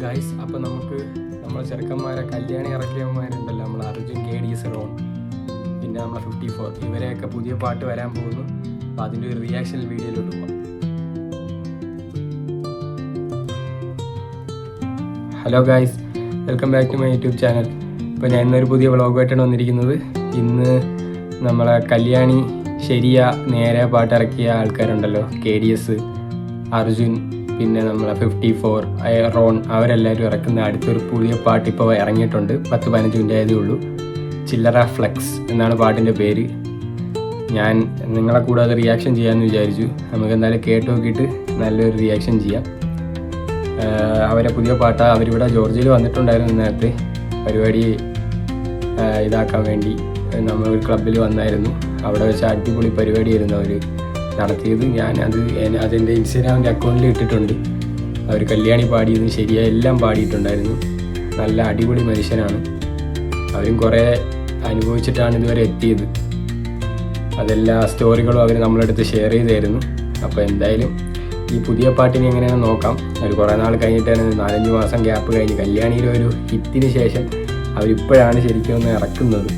Guys, അപ്പോൾ നമുക്ക് നമ്മളെ ചെറുക്കന്മാരെ കല്യാണി ഇറക്കിയന്മാരുണ്ടല്ലോ, നമ്മൾ അർജുൻ, KDS, റോൺ, പിന്നെ നമ്മളെ 54 ഇവരെയൊക്കെ പുതിയ പാട്ട് വരാൻ പോകുന്നു. അപ്പോൾ അതിൻ്റെ ഒരു റിയാക്ഷൻ വീഡിയോയിലോട്ട് പോകാം. Hello guys, welcome back to my YouTube channel. ഇപ്പോൾ ഞാൻ ഇന്നൊരു പുതിയ വ്ളോഗായിട്ടാണ് വന്നിരിക്കുന്നത്. ഇന്ന് നമ്മളെ കല്യാണി ശരിയ നേരെ പാട്ട് ഇറക്കിയ ആൾക്കാരുണ്ടല്ലോ, KDS, അർജുൻ, പിന്നെ നമ്മളെ 54, റോൺ, അവരെല്ലാവരും ഇറക്കുന്ന അടുത്തൊരു പുതിയ പാട്ട് ഇപ്പോൾ ഇറങ്ങിയിട്ടുണ്ട്. 10-15 മിനിറ്റ് ആയതേ ഉള്ളൂ. ചില്ലറ ഫ്ലെക്സ് എന്നാണ് പാട്ടിൻ്റെ പേര്. ഞാൻ നിങ്ങളെ കൂടാതെ റിയാക്ഷൻ ചെയ്യാമെന്ന് വിചാരിച്ചു. നമുക്ക് എന്തായാലും കേട്ട് നോക്കിയിട്ട് നല്ലൊരു റിയാക്ഷൻ ചെയ്യാം. അവരെ പുതിയ പാട്ടാണ്. അവരിവിടെ ജോർജിയയിൽ വന്നിട്ടുണ്ടായിരുന്നു നേരത്തെ പരിപാടി ഇതാക്കാൻ വേണ്ടി. നമ്മൾ ഒരു ക്ലബ്ബിൽ വന്നായിരുന്നു. അവിടെ വെച്ച് അടിപൊളി പരിപാടിയായിരുന്നു അവർ നടത്തിയത്. ഞാൻ അതെൻ്റെ ഇൻസ്റ്റാഗ്രാമിൻ്റെ അക്കൗണ്ടിൽ ഇട്ടിട്ടുണ്ട്. അവർ കല്യാണി പാടിയതും ശരിയായി എല്ലാം പാടിയിട്ടുണ്ടായിരുന്നു. നല്ല അടിപൊളി മനുഷ്യനാണ്. അവരും കുറേ അനുഭവിച്ചിട്ടാണ് ഇതുവരെ എത്തിയത്. അതെല്ലാ സ്റ്റോറികളും അവർ നമ്മളടുത്ത് ഷെയർ ചെയ്തായിരുന്നു. അപ്പോൾ എന്തായാലും ഈ പുതിയ പാട്ടിന് എങ്ങനെയാണെന്ന് നോക്കാം. അവർ കുറേ നാൾ കഴിഞ്ഞിട്ടാണ്, 4-5 മാസം ഗ്യാപ്പ് കഴിഞ്ഞ് കല്യാണിയിലെ ഒരു ഹിറ്റിന് ശേഷം അവരിപ്പോഴാണ് ശരിക്കും ഒന്ന് ഇറക്കുന്നത്.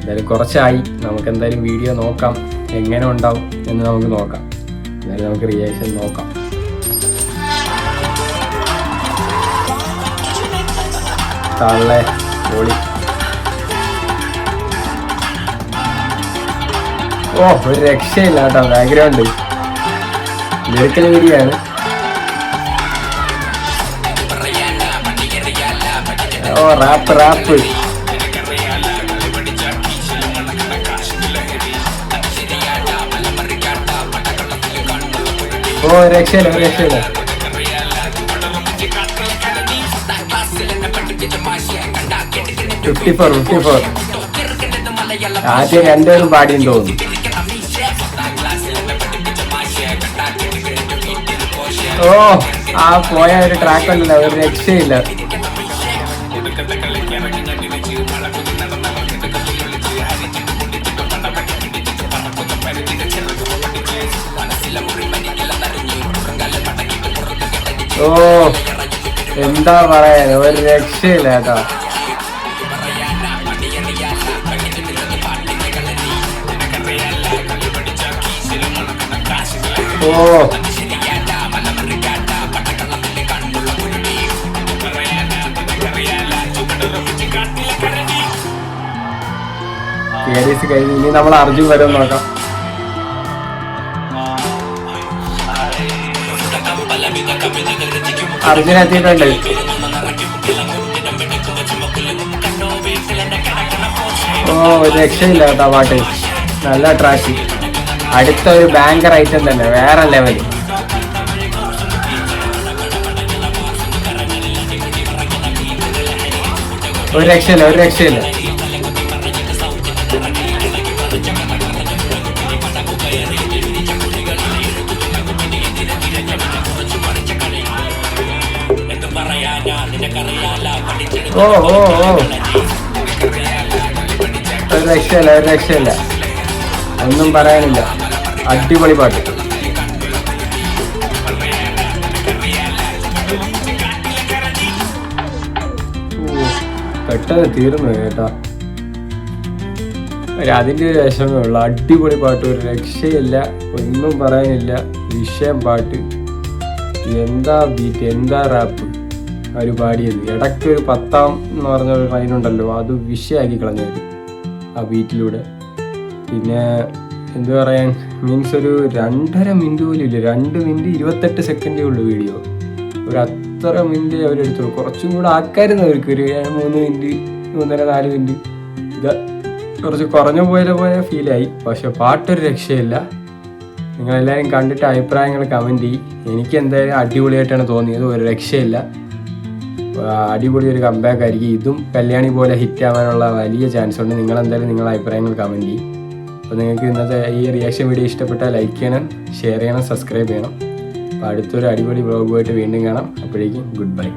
എന്തായാലും കുറച്ചായി. നമുക്കെന്തായാലും വീഡിയോ നോക്കാം, എങ്ങനെ ഉണ്ടാവും എന്ന് നമുക്ക് നോക്കാം. എന്തായാലും നമുക്ക് റിയാക്ഷൻ നോക്കാം. തള്ളേ പൊളി. ഓ, ഒരു രക്ഷയില്ല കേട്ടോ. ബാക്ക്ഗ്രൗണ്ട് ലിറിക്കൽ വീഡിയോയാണ്. ഓ, റാപ്പ് ഓ, രക്ഷയില്ല. 54 ആദ്യം രണ്ടുപേരും പാടിയെന്ന് തോന്നുന്നു. ഓ, ആ പോയ ഒരു ട്രാക്ക് ഉണ്ടല്ലോ, ഒരു രക്ഷയില്ല. ഓ, എന്താ പറയാൻ, ഒരു രക്ഷയില്ല കേട്ടോ. ഓ, KDS കഴിഞ്ഞ് ഇനി നമ്മൾ അർജുൻ വരും നോക്കാം. അർജുൻ എത്തിയിട്ടുണ്ട്. ഓ, രക്ഷയില്ല കേട്ടോ പാട്ട്. നല്ല ട്രാക്ക്. അടുത്ത ഒരു ബാങ്കർ ഐറ്റം തന്നെ, വേറെ ലെവൽ. ഒരു രക്ഷയില്ല. ഓ, ഒരു രക്ഷയില്ല. ഒന്നും പറയാനില്ല. അടിപൊളി പാട്ട്. പെട്ടെന്ന് തീർന്നു കേട്ടോ. അതിൻ്റെ ഒരു വിഷമേ ഉള്ളൂ. അടിപൊളി പാട്ട്, ഒരു രക്ഷയില്ല. ഒന്നും പറയാനില്ല. വിഷയം പാട്ട്. എന്താ ബീറ്റ്, എന്താ റാപ്പ് അവർ പാടിയത്. ഇടയ്ക്ക് ഒരു 10 എന്ന് പറഞ്ഞ ഒരു ലൈനുണ്ടല്ലോ, അത് വിഷയമാക്കി കളഞ്ഞത് ആ ബീറ്റിലൂടെ. പിന്നെ എന്തു പറയാൻ, മീൻസ് ഒരു 2.5 മിനിറ്റ് പോലും ഇല്ല. 2 മിനിറ്റ് 28 സെക്കൻഡേ ഉള്ളൂ വീഡിയോ. ഒരു അത്ര മിനിറ്റ് അവരെടുത്തുള്ളൂ. കുറച്ചും കൂടെ ആക്കായിരുന്നു അവർക്ക്. ഒരു 3 മിനിറ്റ്, 3.5-4 മിനിറ്റ്. ഇത് കുറച്ച് കുറഞ്ഞ പോലെ ഫീലായി. പക്ഷെ പാട്ടൊരു രക്ഷയില്ല. നിങ്ങളെല്ലാവരും കണ്ടിട്ട് അഭിപ്രായങ്ങൾ കമൻറ്റ് ചെയ്യും. എനിക്ക് എന്തായാലും അടിപൊളിയായിട്ടാണ് തോന്നിയത്. ഒരു രക്ഷയില്ല. അടിപൊളി ഒരു കംബാക്ക് ആയിരിക്കും. ഇതും കല്യാണി പോലെ ഹിറ്റ് ആവാനുള്ള വലിയ ചാൻസ് ഉണ്ട്. നിങ്ങളെന്തായാലും നിങ്ങളുടെ അഭിപ്രായങ്ങൾ കമൻറ്റ് ചെയ്യും. അപ്പോൾ നിങ്ങൾക്ക് ഇന്നത്തെ ഈ റിയാക്ഷൻ വീഡിയോ ഇഷ്ടപ്പെട്ടാൽ ലൈക്ക് ചെയ്യണം, ഷെയർ ചെയ്യണം, സബ്സ്ക്രൈബ് ചെയ്യണം. അപ്പോൾ അടുത്തൊരു അടിപൊളി വ്ളോഗുമായിട്ട് വീണ്ടും കാണാം. അപ്പോഴേക്കും ഗുഡ് ബൈ.